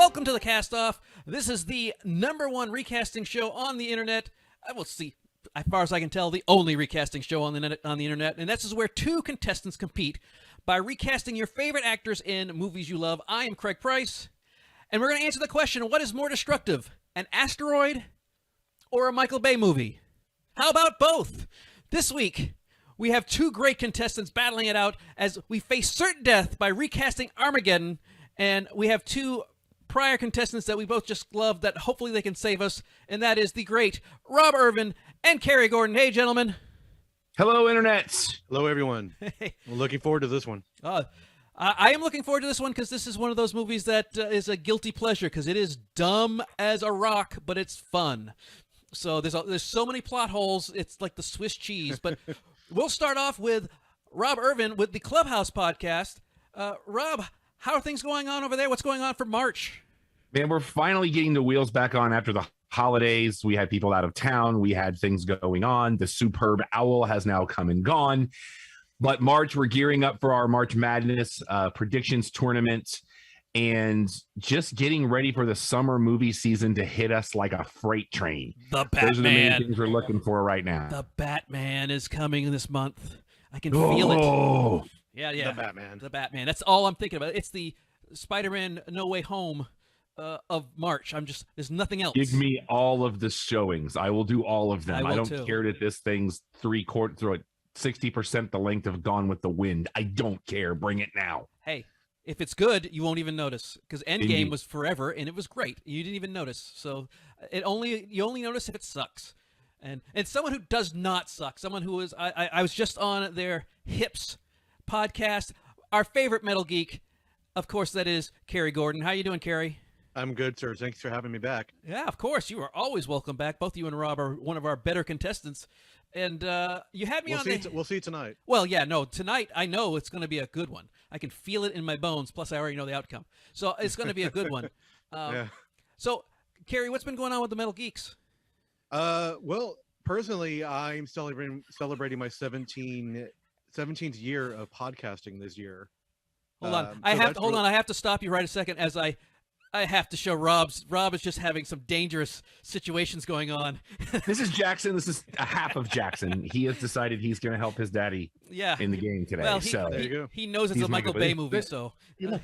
Welcome to the Cast-Off. This is the #1 recasting show on the internet. We'll see, as far as I can tell, the only recasting show on the internet. And this is where two contestants compete by recasting your favorite actors in movies you love. I am Craig Price, and we're going to answer the question, what is more destructive, an asteroid or a Michael Bay movie? How about both? This week, we have two great contestants battling it out as we face certain death by recasting Armageddon, and we have two prior contestants that we both just love that hopefully they can save us, and that is the great Rob Irvin and Carrie Gordon. Hey, gentlemen. Hello, Internet. Hello, everyone. Hey. We're looking forward to this one. I am looking forward to this one because this is one of those movies that is a guilty pleasure because it is dumb as a rock, but it's fun. So there's so many plot holes, it's like the Swiss cheese. But we'll start off with Rob Irvin with the Clubhouse podcast. Rob, how are things going on over there? What's going on for March? Man, we're finally getting the wheels back on after the holidays. We had people out of town. We had things going on. The superb owl has now come and gone. But March, we're gearing up for our March Madness predictions tournament and just getting ready for the summer movie season to hit us like a freight train. The Batman. Those are the main things we're looking for right now. The Batman is coming this month. I can feel it. Yeah. The Batman. That's all I'm thinking about. It's the Spider-Man No Way Home of March. There's nothing else. Give me all of the showings. I will do all of them. I don't care that this thing's 60% the length of Gone with the Wind. I don't care. Bring it now. Hey, if it's good, you won't even notice because Endgame was forever and it was great. You didn't even notice. So you only notice if it sucks. And someone who does not suck, someone who is I was just on their Hips podcast, our favorite metal geek, of course, that is Carrie Gordon. How you doing, Carrie? I'm good, sir. Thanks for having me back. Yeah, of course. You are always welcome back. Both you and Rob are one of our better contestants. And you had me We'll see tonight. Well, yeah, no, tonight I know it's going to be a good one. I can feel it in my bones. Plus, I already know the outcome. So it's going to be a good one. Yeah. So, Carrie, what's been going on with the Metal Geeks? Well, personally, I'm celebrating my 17th year of podcasting this year. Hold on. I have to stop you right a second as I have to show Rob is just having some dangerous situations going on. This is Jackson. This is a half of Jackson. He has decided he's going to help his daddy in the game today. Well, there you go. He knows it's a Michael Bay movie, so. No,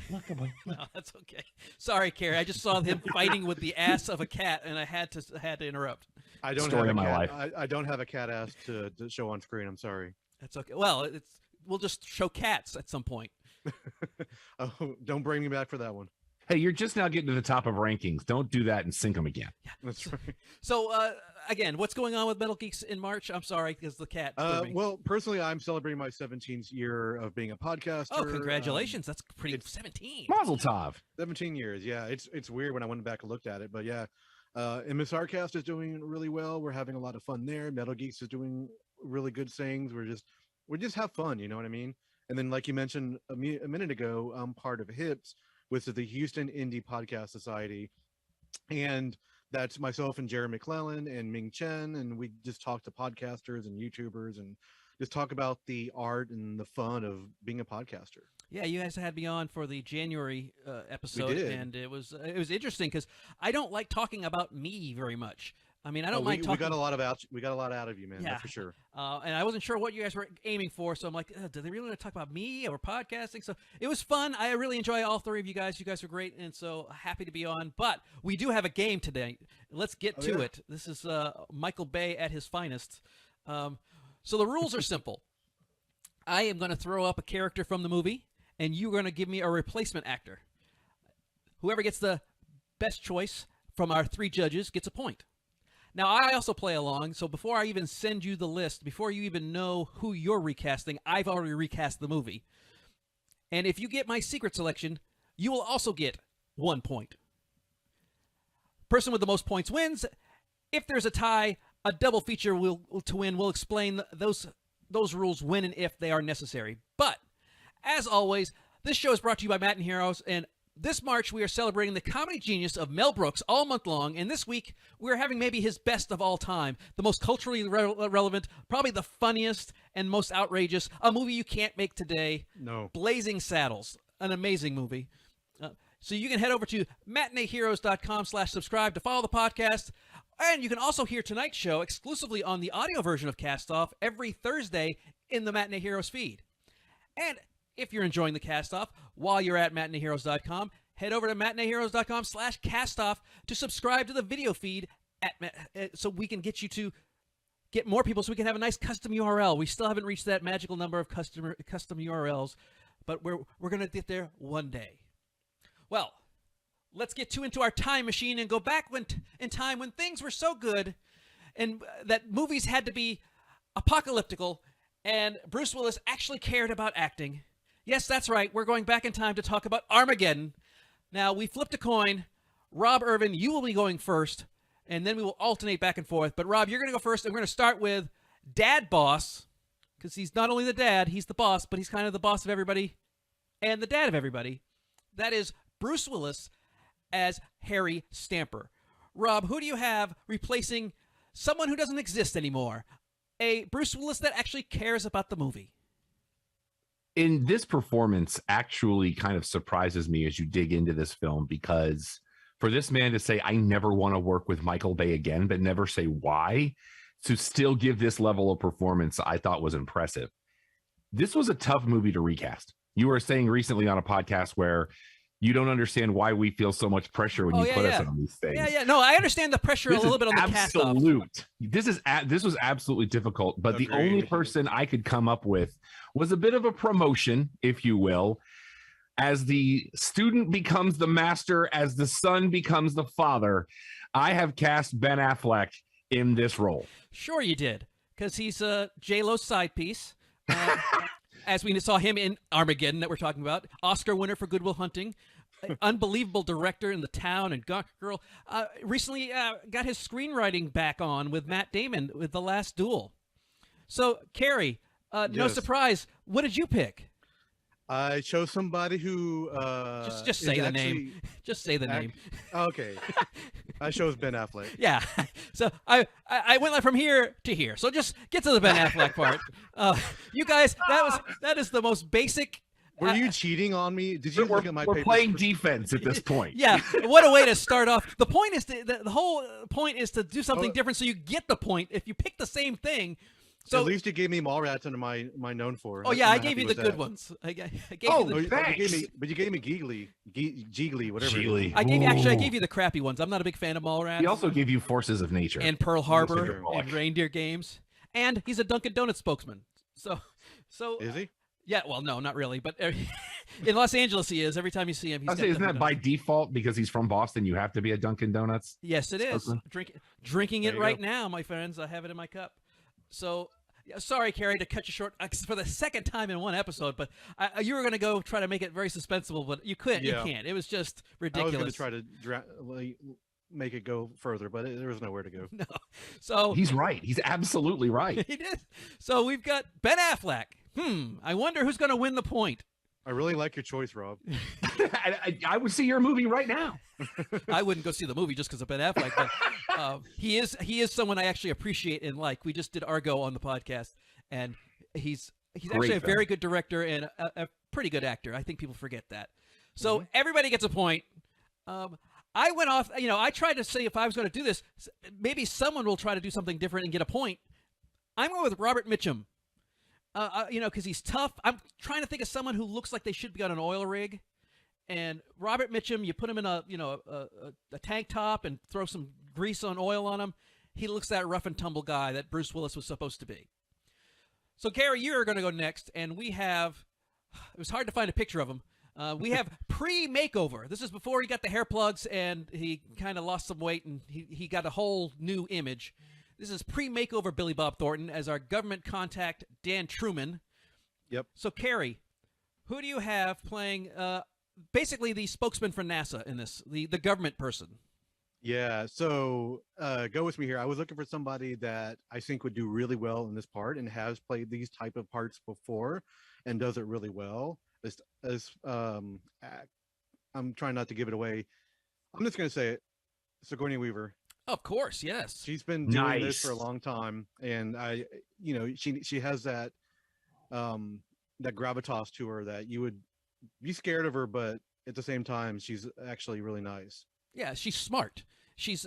that's okay. Sorry, Carrie. I just saw him fighting with the ass of a cat, and I had to interrupt. I don't Story have of a my cat. life. I don't have a cat ass to show on screen. I'm sorry. That's okay. Well, we'll just show cats at some point. Oh, don't bring me back for that one. Hey, you're just now getting to the top of rankings. Don't do that and sink them again. Yeah, that's right. So, again, what's going on with Metal Geeks in March? I'm sorry, because the cat. Well, personally, I'm celebrating my 17th year of being a podcaster. Oh, congratulations! That's pretty. 17. Mazel tov. 17 years. Yeah, it's weird when I went back and looked at it, but yeah. MSRcast is doing really well. We're having a lot of fun there. Metal Geeks is doing really good things. We just have fun, you know what I mean? And then, like you mentioned a minute ago, I'm part of HIPS, which is the Houston Indie Podcast Society, and that's myself and Jerry McClellan and Ming Chen, and we just talk to podcasters and YouTubers and just talk about the art and the fun of being a podcaster. Yeah, you guys had me on for the January episode, We did. And it was interesting because I don't like talking about me very much. I mean, I don't mind talking. We got a lot out of you, man. Yeah. That's for sure. And I wasn't sure what you guys were aiming for, so I'm like, do they really want to talk about me or podcasting? So it was fun. I really enjoy all three of you guys. You guys are great, and so happy to be on. But we do have a game today. Let's get to it. This is Michael Bay at his finest. So the rules are simple. I am going to throw up a character from the movie, and you're going to give me a replacement actor. Whoever gets the best choice from our three judges gets a point. Now, I also play along, so before I even send you the list, before you even know who you're recasting, I've already recast the movie. And if you get my secret selection, you will also get 1 point. Person with the most points wins. If there's a tie, a double feature to win. We'll explain those rules when and if they are necessary. But, as always, this show is brought to you by Matt and Heroes, and this March, we are celebrating the comedy genius of Mel Brooks all month long, and this week, we're having maybe his best of all time, the most culturally relevant, probably the funniest and most outrageous, a movie you can't make today. No. Blazing Saddles, an amazing movie. So you can head over to matineeheroes.com/subscribe to follow the podcast. And you can also hear tonight's show exclusively on the audio version of Cast Off every Thursday in the Matinee Heroes feed. And if you're enjoying the Cast Off while you're at matineeheroes.com, head over to matineeheroes.com/castoff to subscribe to the video feed so we can get you to get more people so we can have a nice custom URL. We still haven't reached that magical number of custom URLs, but we're going to get there one day. Well, let's get into our time machine and go back in time when things were so good and that movies had to be apocalyptical and Bruce Willis actually cared about acting. Yes, that's right. We're going back in time to talk about Armageddon. Now, we flipped a coin. Rob Irvin, you will be going first, and then we will alternate back and forth. But, Rob, you're going to go first, and we're going to start with Dad Boss, because he's not only the dad, he's the boss, but he's kind of the boss of everybody and the dad of everybody. That is Bruce Willis as Harry Stamper. Rob, who do you have replacing someone who doesn't exist anymore? A Bruce Willis that actually cares about the movie. In this performance actually kind of surprises me as you dig into this film, because for this man to say, I never want to work with Michael Bay again, but never say why, to still give this level of performance, I thought was impressive. This was a tough movie to recast. You were saying recently on a podcast where you don't understand why we feel so much pressure when you put us on these things. Yeah. No, I understand the pressure a little bit on the cast. Absolute. This was absolutely difficult, but the only person I could come up with was a bit of a promotion, if you will, as the student becomes the master, as the son becomes the father. I have cast Ben Affleck in this role. Sure you did, because he's J-Lo's side piece. As we saw him in Armageddon that we're talking about. Oscar winner for Good Will Hunting. Unbelievable director in The Town and Girl. Recently got his screenwriting back on with Matt Damon with The Last Duel. So, Carrie, no surprise. What did you pick? I chose somebody who just say the name. Just say the name. Okay. I chose Ben Affleck. Yeah. So I went from here to here. So just get to the Ben Affleck part. You guys, that is the most basic. Were you cheating on me? Did you look at my papers? We're playing defense at this point. Yeah. What a way to start off. The point is the whole point is to do something different so you get the point. If you pick the same thing. So at least you gave me Mallrats under my known for. Oh yeah, I gave you the good ones. I gave you the, thanks. But you gave me Geegly, whatever. Geegly. I gave you the crappy ones. I'm not a big fan of Mallrats. He also gave you Forces of Nature and Pearl Harbor and Reindeer Games, and he's a Dunkin' Donuts spokesman. So is he? Yeah. Well, no, not really, but in Los Angeles he is. Every time you see him, he's. Isn't that by default because he's from Boston? You have to be a Dunkin' Donuts. Yes, it is. Drinking it right now, my friends. I have it in my cup. So. Sorry, Carrie, to cut you short for the second time in one episode, but you were going to go try to make it very suspenseful, but you couldn't. Yeah. You can't. It was just ridiculous. I was going to try to make it go further, but there was nowhere to go. No. So he's right. He's absolutely right. He did. So we've got Ben Affleck. I wonder who's going to win the point. I really like your choice, Rob. I would see your movie right now. I wouldn't go see the movie just because of Ben Affleck, but he is someone I actually appreciate and like. We just did Argo on the podcast, and he's actually a very good director and a pretty good actor. I think people forget that. So everybody gets a point. I went off. I tried to say if I was going to do this, maybe someone will try to do something different and get a point. I'm going with Robert Mitchum. Because he's tough. I'm trying to think of someone who looks like they should be on an oil rig. And Robert Mitchum, you put him in a tank top and throw some grease on oil on him. He looks that rough and tumble guy that Bruce Willis was supposed to be. So, Gary, you're going to go next. And we have, it was hard to find a picture of him. We have pre-makeover. This is before he got the hair plugs and he kind of lost some weight and he got a whole new image. This is pre-makeover Billy Bob Thornton as our government contact, Dan Truman. Yep. So, Carrie, who do you have playing basically the spokesman for NASA in this, the government person? Yeah, so go with me here. I was looking for somebody that I think would do really well in this part and has played these type of parts before and does it really well. I'm trying not to give it away. I'm just going to say it. Sigourney Weaver. Of course, yes. She's been doing this for a long time, and she has that that gravitas to her that you would be scared of her, but at the same time, she's actually really nice. Yeah, she's smart. She's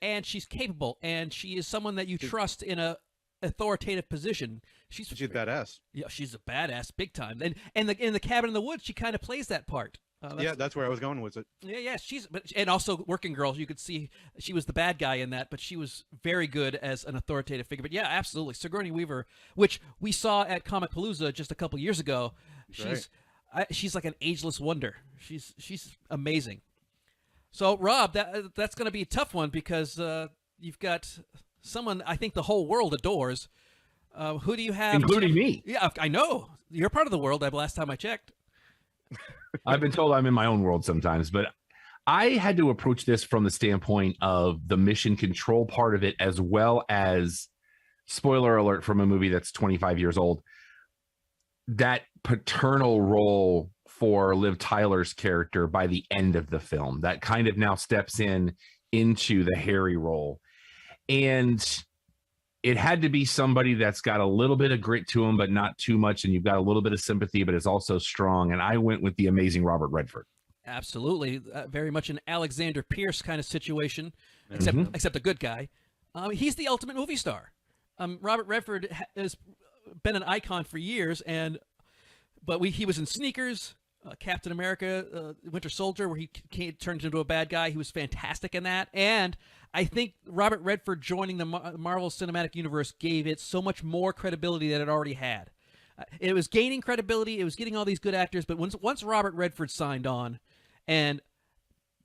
and she's capable, and she is someone that you trust in a authoritative position. She's badass. Yeah, she's a badass, big time. And in the Cabin in the Woods, she kind of plays that part. That's where I was going with it. Yeah. And also Working Girl. You could see she was the bad guy in that, but she was very good as an authoritative figure. But yeah, absolutely, Sigourney Weaver, which we saw at Comicpalooza just a couple years ago. She's like an ageless wonder. She's amazing. So, Rob, that's going to be a tough one because you've got someone I think the whole world adores. Who do you have? Including me. Yeah, I know. You're part of the world, last time I checked. I've been told I'm in my own world sometimes, but I had to approach this from the standpoint of the mission control part of it, as well as, spoiler alert from a movie that's 25 years old, that paternal role for Liv Tyler's character by the end of the film that kind of now steps into the Harry role. And it had to be somebody that's got a little bit of grit to him, but not too much. And you've got a little bit of sympathy, but it's also strong. And I went with the amazing Robert Redford. Absolutely. Very much an Alexander Pierce kind of situation, except a good guy. He's the ultimate movie star. Robert Redford has been an icon for years, but he was in Sneakers, Captain America, Winter Soldier, where he turned into a bad guy. He was fantastic in that. And I think Robert Redford joining the Marvel Cinematic Universe gave it so much more credibility than it already had. It was gaining credibility. It was getting all these good actors. But once Robert Redford signed on, and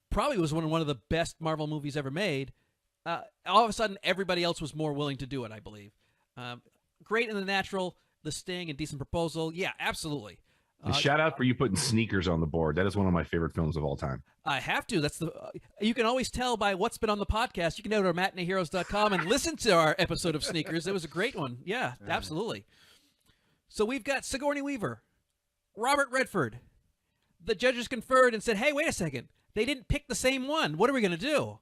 probably was one of the best Marvel movies ever made, all of a sudden everybody else was more willing to do it, I believe. Great in The Natural, The Sting, and Decent Proposal. Yeah, absolutely. Shout out for you putting Sneakers on the board. That is one of my favorite films of all time. I have to. That's you can always tell by what's been on the podcast. You can go to matineeheroes.com and listen to our episode of Sneakers. It was a great one. Yeah, absolutely. So we've got Sigourney Weaver, Robert Redford. The judges conferred and said, hey, wait a second. They didn't pick the same one. What are we going to do?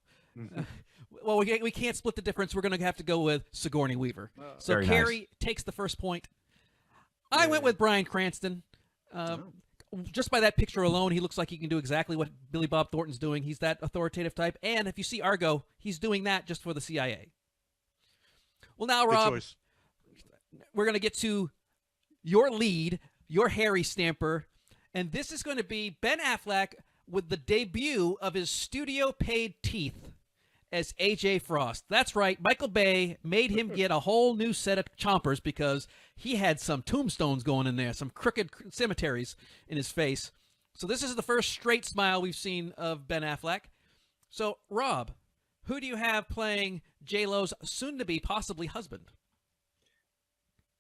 Well, we can't split the difference. We're going to have to go with Sigourney Weaver. So Carrie takes the first point. I went with Bryan Cranston. Just by that picture alone, he looks like he can do exactly what Billy Bob Thornton's doing. He's that authoritative type. And if you see Argo, he's doing that just for the CIA. Well, now, Rob, we're going to get to your lead, your Harry stamper. And this is going to be Ben Affleck with the debut of his studio-paid teeth as A.J. Frost. That's right. Michael Bay made him get a whole new set of chompers because he had some tombstones going in there, some crooked cemeteries in his face. So this is the first straight smile we've seen of Ben Affleck. So, Rob, who do you have playing J-Lo's soon-to-be possibly husband?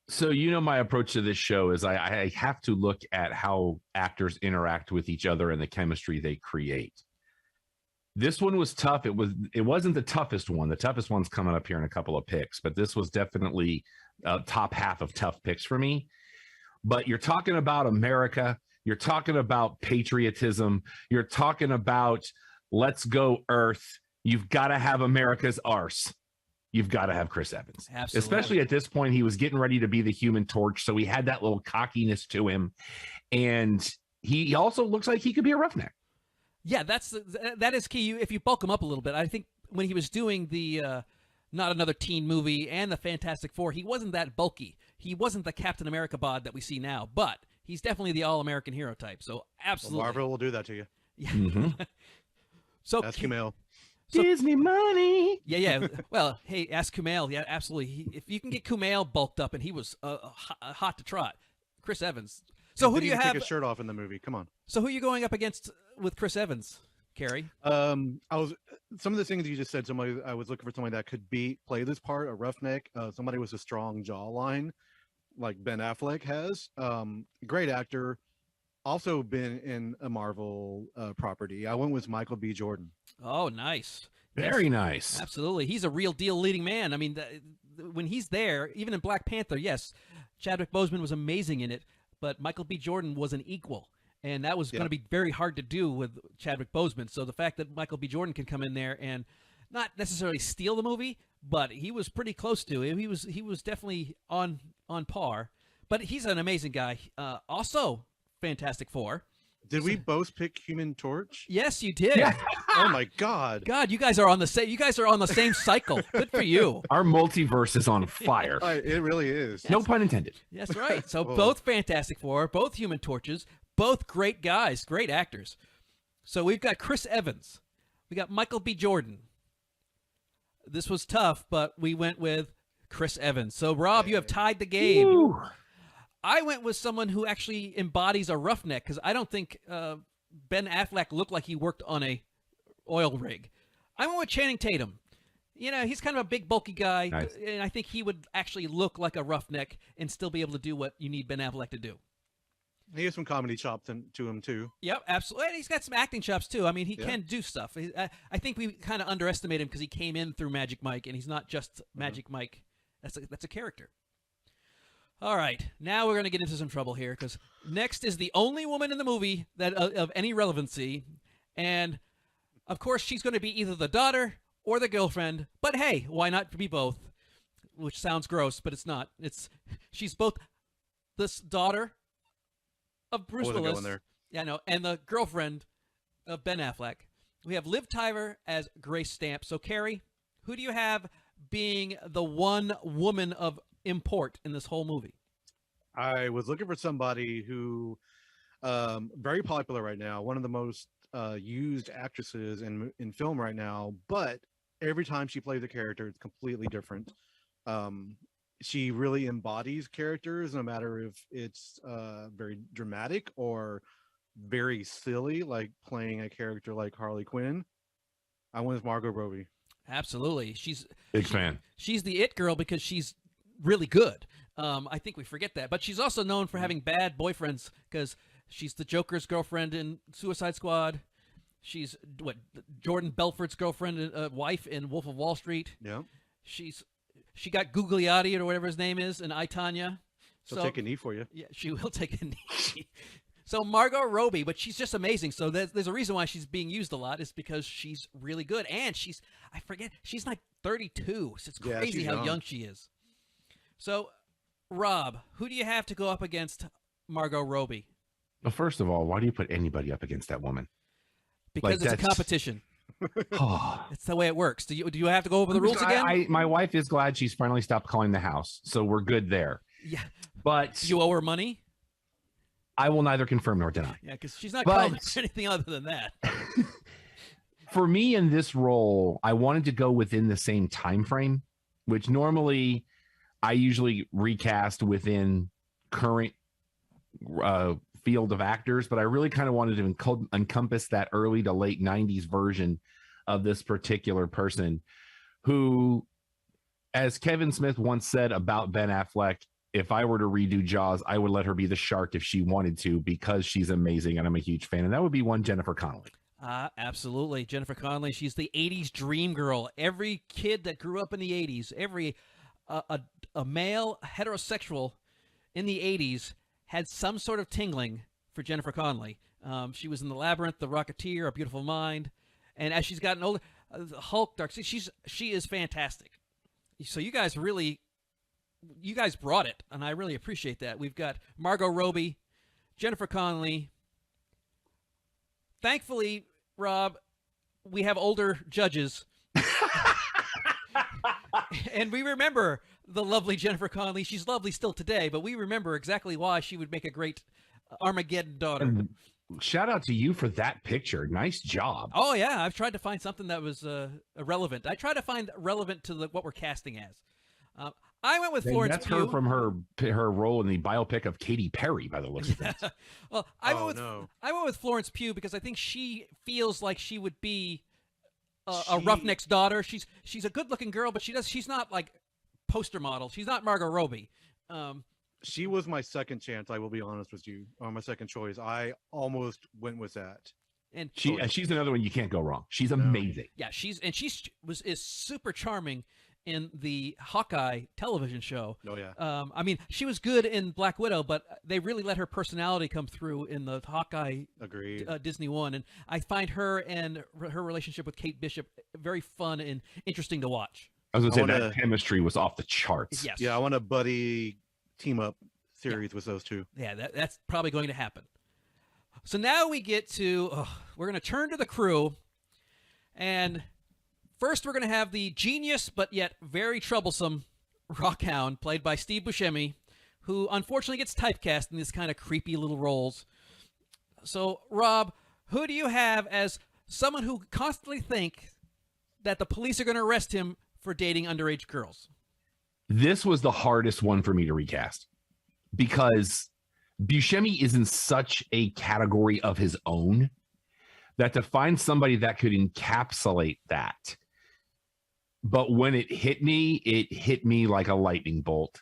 So, my approach to this show is I have to look at how actors interact with each other and the chemistry they create. This one was tough. It wasn't the toughest one. The toughest one's coming up here in a couple of picks, but this was definitely top half of tough picks for me. But you're talking about America. You're talking about patriotism. You're talking about let's go Earth. You've got to have America's arse. You've got to have Chris Evans. Absolutely. Especially at this point, he was getting ready to be the Human Torch, so he had that little cockiness to him. And he also looks like he could be a roughneck. Yeah, that is key. If you bulk him up a little bit, I think when he was doing the Not Another Teen Movie and the Fantastic Four, he wasn't that bulky. He wasn't the Captain America bod that we see now, but he's definitely the all-American hero type. So absolutely, well, Marvel will do that to you. Yeah. Mm-hmm. So ask Kumail. Disney money. Yeah. Well, hey, ask Kumail. Yeah, absolutely. If you can get Kumail bulked up, and he was hot to trot. Chris Evans. So who do you have? Take his shirt off in the movie. Come on. So who are you going up against with Chris Evans, Carrie? Some of the things you just said. I was looking for somebody that could play this part, a roughneck, somebody with a strong jawline, like Ben Affleck has. Great actor. Also been in a Marvel property. I went with Michael B. Jordan. Oh, nice. Very nice. Absolutely. He's a real deal leading man. I mean, when he's there, even in Black Panther, yes, Chadwick Boseman was amazing in it, but Michael B. Jordan was an equal. And that was going to be very hard to do with Chadwick Boseman. So the fact that Michael B. Jordan can come in there and not necessarily steal the movie, but he was pretty close to it. He was definitely on par. But he's an amazing guy. Also, Fantastic Four. Did we both pick Human Torch? Yes, you did. Yeah. Oh my God. God, you guys are on the same. You guys are on the same cycle. Good for you. Our multiverse is on fire. It really is. No pun intended. That's right. So Whoa. both Fantastic Four, both Human Torches, both great guys, great actors. So we've got Chris Evans. We got Michael B. Jordan. This was tough, but we went with Chris Evans. So, Rob, you have tied the game. Woo. I went with someone who actually embodies a roughneck because I don't think Ben Affleck looked like he worked on a oil rig. I went with Channing Tatum. You know, he's kind of a big, bulky guy, Nice. and I think he would actually look like a roughneck and still be able to do what you need Ben Affleck to do. He has some comedy chops to him too. Yep, absolutely. And he's got some acting chops, too. I mean, he Yeah. can do stuff. I think we kind of underestimate him because he came in through Magic Mike, and he's not just Magic Mike. That's a character. All right, now we're going to get into some trouble here because next is the only woman in the movie that of any relevancy, and of course she's going to be either the daughter or the girlfriend. But hey, why not be both? Which sounds gross, but it's not. She's both this daughter of Bruce Wasn't Willis, going there. yeah, no, and the girlfriend of Ben Affleck. We have Liv Tyler as Grace Stamp. So Carrie, who do you have being the one woman of import in this whole movie? I was looking for somebody who, very popular right now, one of the most used actresses in film right now. But every time she plays a character, it's completely different. She really embodies characters, no matter if it's very dramatic or very silly, like playing a character like Harley Quinn. I went with Margot Robbie. Absolutely, she's Big fan. She's the it girl because she's really good. I think we forget that, but she's also known for having bad boyfriends because she's the Joker's girlfriend in Suicide Squad. She's Jordan Belfort's girlfriend, wife in Wolf of Wall Street. Yeah. She got Gugliotti or whatever his name is in I, Tonya. She'll take a knee for you. Yeah, she will take a knee. So Margot Robbie, but she's just amazing. So there's a reason why she's being used a lot is because she's really good. And she's like 32. So it's Yeah, crazy she's how young she is. So, Rob, who do you have to go up against Margot Robbie? Well, first of all, why do you put anybody up against that woman? Because it's a competition. It's the way it works. Do you have to go over the rules again? My wife is glad she's finally stopped calling the house, so we're good there. Yeah. But You owe her money? I will neither confirm nor deny. Yeah, because she's not calling for anything other than that. For me in this role, I wanted to go within the same time frame, which normally I usually recast within current field of actors, but I really kind of wanted to encompass that early to late 90s version of this particular person who, as Kevin Smith once said about Ben Affleck, if I were to redo Jaws, I would let her be the shark if she wanted to because she's amazing and I'm a huge fan. And that would be one Jennifer Connelly. Absolutely. Jennifer Connelly, she's the 80s dream girl. Every kid that grew up in the 80s, every a male heterosexual in the 80s had some sort of tingling for Jennifer Connelly. She was in The Labyrinth, The Rocketeer, A Beautiful Mind. And as she's gotten older, Hulk, Dark, she is fantastic. So you guys brought it, and I really appreciate that. We've got Margot Robbie, Jennifer Connelly. Thankfully, Rob, we have older judges. And we remember the lovely Jennifer Connelly. She's lovely still today, but we remember exactly why she would make a great Armageddon daughter. And shout out to you for that picture. Nice job. Oh, yeah. I've tried to find something that was relevant. I try to find relevant to what we're casting as. I went with Florence That's Pugh. her from her role in the biopic of Katy Perry, by the looks of things. Well, I went with Florence Pugh because I think she feels like she would be a roughneck's daughter. She's a good-looking girl, but she's not like poster model. She's not Margot Robbie. She was my second chance. I will be honest with you, or my second choice. I almost went with that. And she's another one you can't go wrong. She's amazing. Yeah, she's super charming in the Hawkeye television show. Oh yeah. I mean, she was good in Black Widow, but they really let her personality come through in the Hawkeye Disney one, and I find her and her relationship with Kate Bishop very fun and interesting to watch. I was going to say that chemistry was off the charts. Yes. Yeah, I want a buddy team up series with those two. Yeah, that's probably going to happen. So now we get to, we're going to turn to the crew. And first we're going to have the genius, but yet very troublesome Rockhound, played by Steve Buscemi, who unfortunately gets typecast in these kind of creepy little roles. So, Rob, who do you have as someone who constantly think that the police are going to arrest him for dating underage girls? This was the hardest one for me to recast because Buscemi is in such a category of his own that to find somebody that could encapsulate that. But when it hit me like a lightning bolt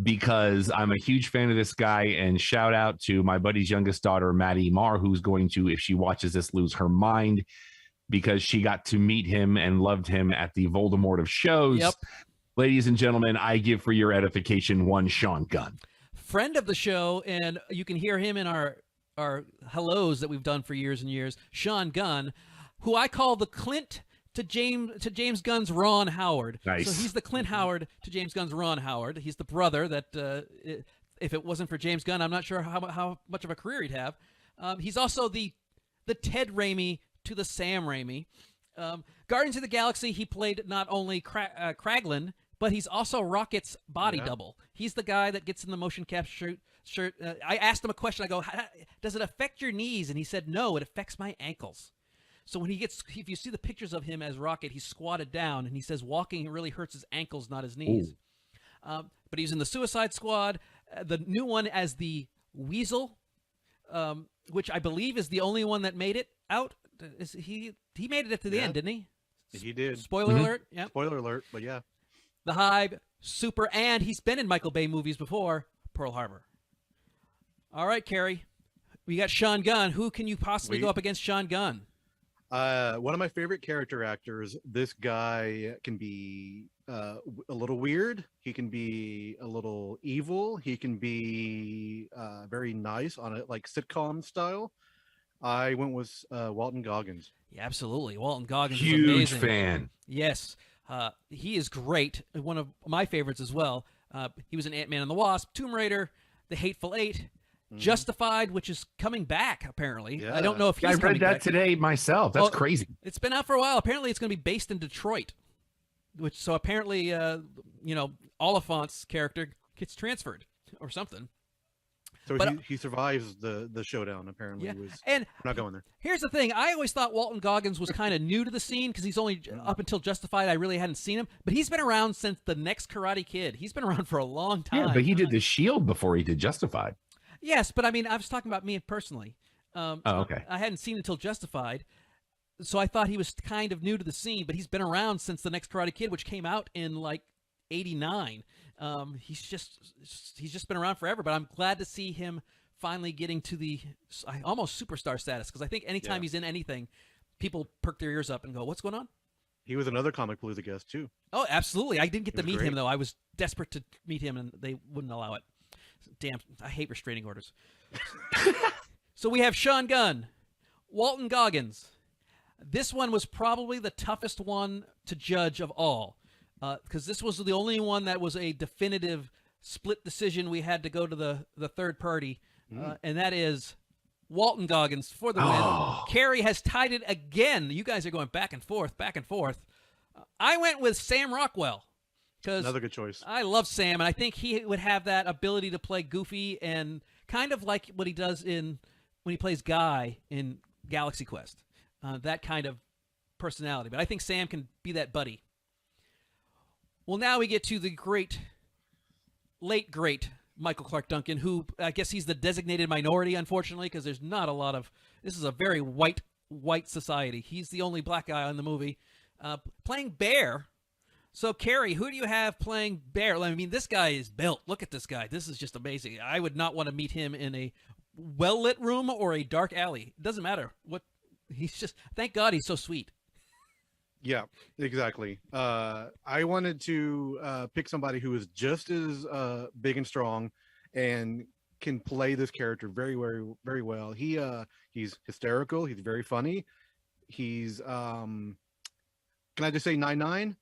because I'm a huge fan of this guy, and shout out to my buddy's youngest daughter, Maddie Marr, who's going to, if she watches this, lose her mind because she got to meet him and loved him at the Voldemort of shows. Yep. Ladies and gentlemen, I give for your edification one Sean Gunn. Friend of the show, and you can hear him in our hellos that we've done for years and years, Sean Gunn, who I call the Clint to James Gunn's Ron Howard. Nice. So he's the Clint Howard to James Gunn's Ron Howard. He's the brother that, if it wasn't for James Gunn, I'm not sure how much of a career he'd have. He's also the Ted Raimi to the Sam Raimi. Guardians of the Galaxy, he played not only Kraglin, but he's also Rocket's body double. He's the guy that gets in the motion capture shirt. I asked him a question. I go, does it affect your knees? And he said, no, it affects my ankles. So when if you see the pictures of him as Rocket, he's squatted down, and he says walking really hurts his ankles, not his knees. But he's in the Suicide Squad, the new one as the Weasel, which I believe is the only one that made it out. He made it to the end, didn't he? He did. Spoiler alert. Yeah. Spoiler alert, but yeah. The Hive, Super, and he's been in Michael Bay movies before, Pearl Harbor. All right, Carrie. We got Sean Gunn. Who can you possibly go up against Sean Gunn? One of my favorite character actors. This guy can be a little weird. He can be a little evil. He can be very nice on it, like sitcom style. I went with Walton Goggins. Yeah, absolutely. Walton Goggins is Huge amazing. fan. Yes. He is great. One of my favorites as well. He was in Ant-Man and the Wasp, Tomb Raider, The Hateful Eight, Justified, which is coming back, apparently. Yeah. I don't know if he's I read coming that back today myself. That's crazy. It's been out for a while. Apparently, it's going to be based in Detroit. So apparently, Oliphant's character gets transferred or something. So he survives the showdown, apparently. Yeah. I'm not going there. Here's the thing. I always thought Walton Goggins was kind of new to the scene because he's only up until Justified. I really hadn't seen him. But he's been around since The Next Karate Kid. He's been around for a long time. Yeah, but he did The Shield before he did Justified. Yes, but I mean, I was talking about me personally. Okay. I hadn't seen until Justified. So I thought he was kind of new to the scene, but he's been around since The Next Karate Kid, which came out in like 89. He's just been around forever, but I'm glad to see him finally getting to the almost superstar status, because I think anytime he's in anything, people perk their ears up and go, what's going on? He was another Comic Palooza guest, too. Oh, absolutely. I didn't get to meet great. him, though. I was desperate to meet him, and they wouldn't allow it. Damn, I hate restraining orders. So we have Sean Gunn, Walton Goggins. This one was probably the toughest one to judge of all, because this was the only one that was a definitive split decision. We had to go to the third party, and that is Walton Goggins for the win. Carrie has tied it again. You guys are going back and forth, back and forth. I went with Sam Rockwell. Another good choice. I love Sam, and I think he would have that ability to play goofy and kind of like what he does when he plays Guy in Galaxy Quest. That kind of personality. But I think Sam can be that buddy. Well, now we get to the late great Michael Clark Duncan, who I guess he's the designated minority, unfortunately, because there's not a lot of... This is a very white society. He's the only black guy in the movie. Playing Bear. So, Carrie, who do you have playing Bear? I mean, this guy is built. Look at this guy. This is just amazing. I would not want to meet him in a well-lit room or a dark alley. It doesn't matter. He's just... Thank God he's so sweet. Yeah, exactly. I wanted to pick somebody who is just as big and strong and can play this character very, very, very well. He's hysterical. He's very funny. He's... can I just say 9'9"?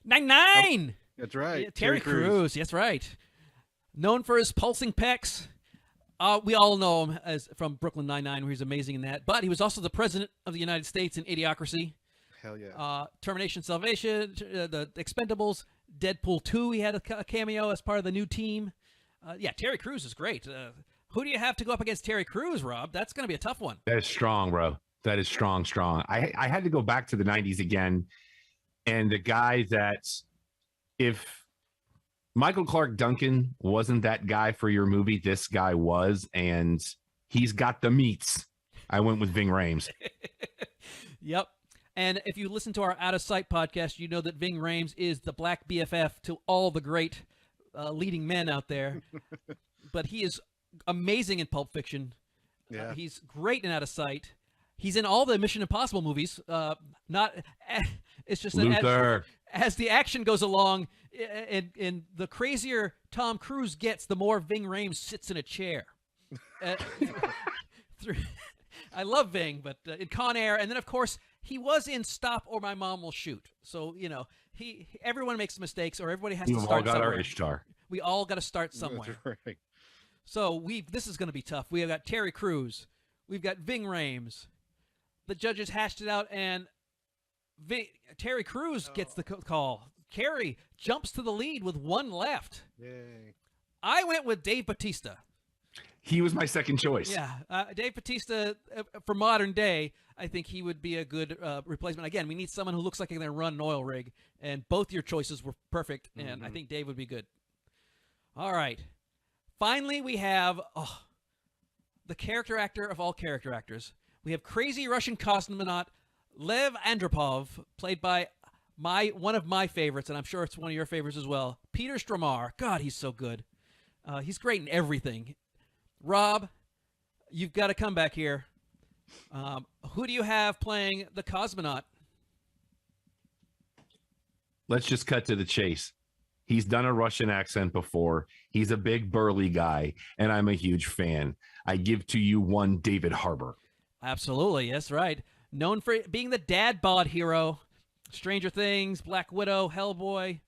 9'9". That's right. Yeah, Terry Crews. That's right. Known for his pulsing pecs. We all know him as from Brooklyn Nine-Nine, where he's amazing in that. But he was also the president of the United States in Idiocracy. Hell yeah. Termination Salvation, the Expendables, Deadpool 2, he had a cameo as part of the new team. Yeah, Terry Crews is great. Who do you have to go up against Terry Crews, Rob? That's going to be a tough one. That is strong, bro. That is strong. I had to go back to the 90s again. And the guy that, if Michael Clark Duncan wasn't that guy for your movie, this guy was, and he's got the meats. I went with Ving Rhames. Yep. And if you listen to our Out of Sight podcast, you know that Ving Rhames is the black BFF to all the great leading men out there. But he is amazing in Pulp Fiction. Yeah. He's great in Out of Sight. He's in all the Mission Impossible movies. It's just that as the action goes along, and the crazier Tom Cruise gets, the more Ving Rhames sits in a chair. I love Ving, but in Con Air, and then of course he was in Stop or My Mom Will Shoot. So everyone makes mistakes, or everybody has to start all got somewhere. our Ishtar. We all got to start somewhere. That's right. So this is going to be tough. We have got Terry Crews, we've got Ving Rhames. The judges hashed it out, and Terry Crews gets the call. Carrie jumps to the lead with one left. Yay. I went with Dave Bautista. He was my second choice. Yeah, Dave Bautista, for modern day, I think he would be a good replacement. Again, we need someone who looks like they're going to run an oil rig, and both your choices were perfect, and I think Dave would be good. All right. Finally, we have the character actor of all character actors. We have crazy Russian cosmonaut Lev Andropov, played by one of my favorites, and I'm sure it's one of your favorites as well, Peter Stormare. God, he's so good. He's great in everything. Rob, you've got to come back here. Who do you have playing the cosmonaut? Let's just cut to the chase. He's done a Russian accent before. He's a big burly guy, and I'm a huge fan. I give to you one David Harbour. Absolutely, yes, right. Known for being the dad bod hero, Stranger Things, Black Widow, Hellboy.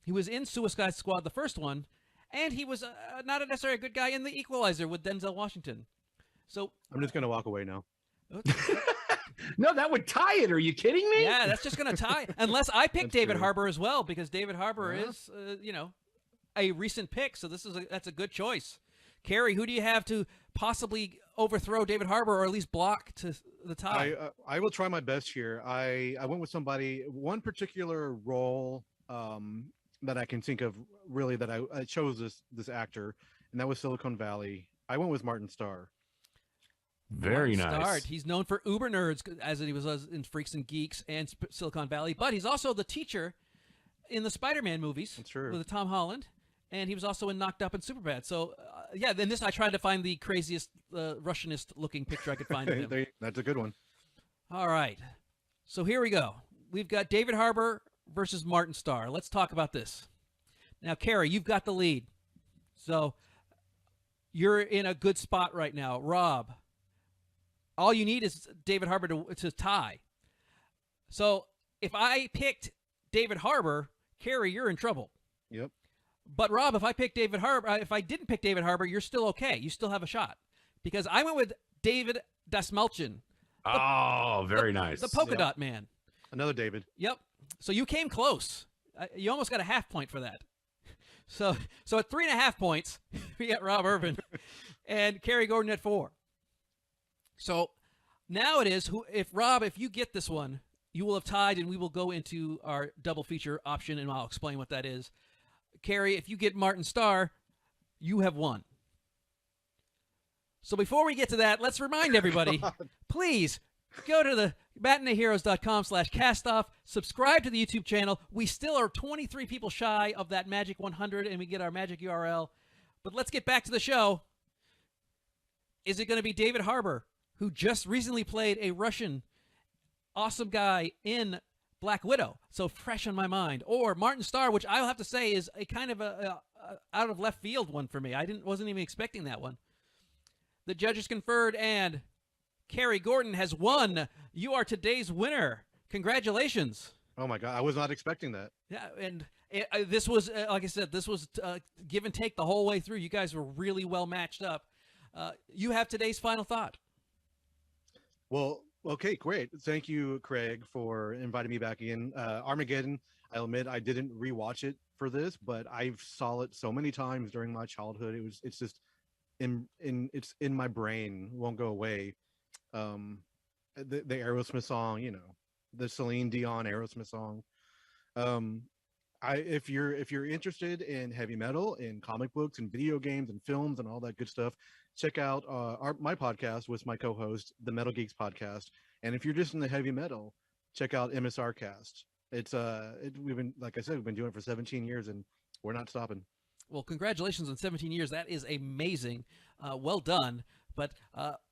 He was in Suicide Squad, the first one, and he was not necessarily a good guy in The Equalizer with Denzel Washington. So I'm just gonna walk away now. No, that would tie it. Are you kidding me? Yeah, that's just going to tie. Unless I pick That's David true. Harbour as well, because David Harbour is, a recent pick. So that's a good choice. Carrie, who do you have to possibly overthrow David Harbour, or at least block to the tie? I will try my best here. I went with one particular role that I can think of really that I chose this actor, and that was Silicon Valley. I went with Martin Starr. Very Martin nice. Starr. He's known for Uber Nerds, as he was in Freaks and Geeks and Silicon Valley, but he's also the teacher in the Spider-Man movies. That's true. With Tom Holland, and he was also in Knocked Up and Superbad. So, then I tried to find the craziest Russianist-looking picture I could find of him. That's a good one. All right. So here we go. We've got David Harbour versus Martin Starr. Let's talk about this. Now, Carrie, you've got the lead. So you're in a good spot right now. Rob, all you need is David Harbour to tie. So if I picked David Harbour, Carrie, you're in trouble. Yep. But Rob, if I didn't pick David Harbour, you're still okay. You still have a shot. Because I went with David Dasmalchian. Very nice. The polka dot man. Another David. Yep. So you came close. You almost got a half point for that. So at 3.5 points, we got Rob Irvin and Carrie Gordon at 4. So now it is, if you get this one, you will have tied, and we will go into our double feature option, and I'll explain what that is. Carrie, if you get Martin Starr, you have won. So before we get to that, let's remind everybody, please go to the matineeheroes.com/castoff, subscribe to the YouTube channel. We still are 23 people shy of that magic 100, and we get our magic URL. But let's get back to the show. Is it going to be David Harbour, who just recently played a Russian awesome guy in Black Widow, so fresh on my mind, or Martin Starr, which I'll have to say is a kind of a out of left field one for me. Wasn't even expecting that one. The judges conferred, and Carrie Gordon has won. You are today's winner. Congratulations. Oh my God, I was not expecting that. Yeah, and this was, like I said, this was give and take the whole way through. You guys were really well matched up. You have today's final thought. Well, okay, great. Thank you, Craig, for inviting me back in. Armageddon, I'll admit I didn't rewatch it for this, but I saw it so many times during my childhood. It's just it's in my brain, won't go away. The Aerosmith song, you know, the Celine Dion Aerosmith song. If you're interested in heavy metal, in comic books, and video games, and films, and all that good stuff, check out my podcast with my co-host, the Metal Geeks podcast. And if you're just in the heavy metal, check out MSR Cast. We've been, like I said, we've been doing it for 17 years, and we're not stopping. Well, congratulations on 17 years. That is amazing. Well done. But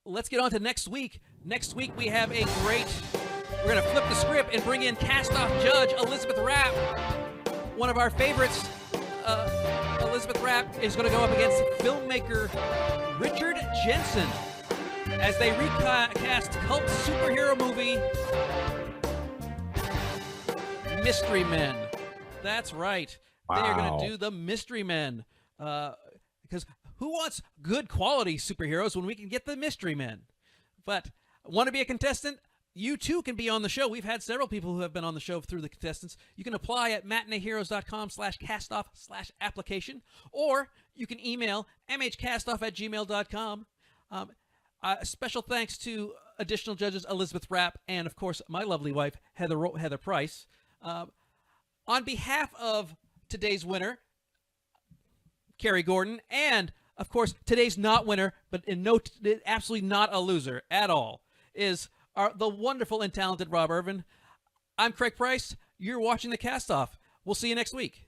let's get on to next week. Next week we have we're going to flip the script and bring in cast-off judge Elizabeth Rapp. One of our favorites, Elizabeth Rapp, is going to go up against filmmaker Richard Jensen as they recast cult superhero movie Mystery Men. That's right. Wow. They are going to do the Mystery Men. Because who wants good quality superheroes when we can get the Mystery Men? But want to be a contestant? You too can be on the show. We've had several people who have been on the show through the contestants. You can apply at matineeheroes.com/castoff/application, or you can email mhcastoff@gmail.com. Special thanks to additional judges Elizabeth Rapp and, of course, my lovely wife, Heather Price. On behalf of today's winner, Carrie Gordon, and, of course, today's not winner, but absolutely not a loser at all, is the wonderful and talented Rob Irvin. I'm Craig Price. You're watching The Cast Off. We'll see you next week.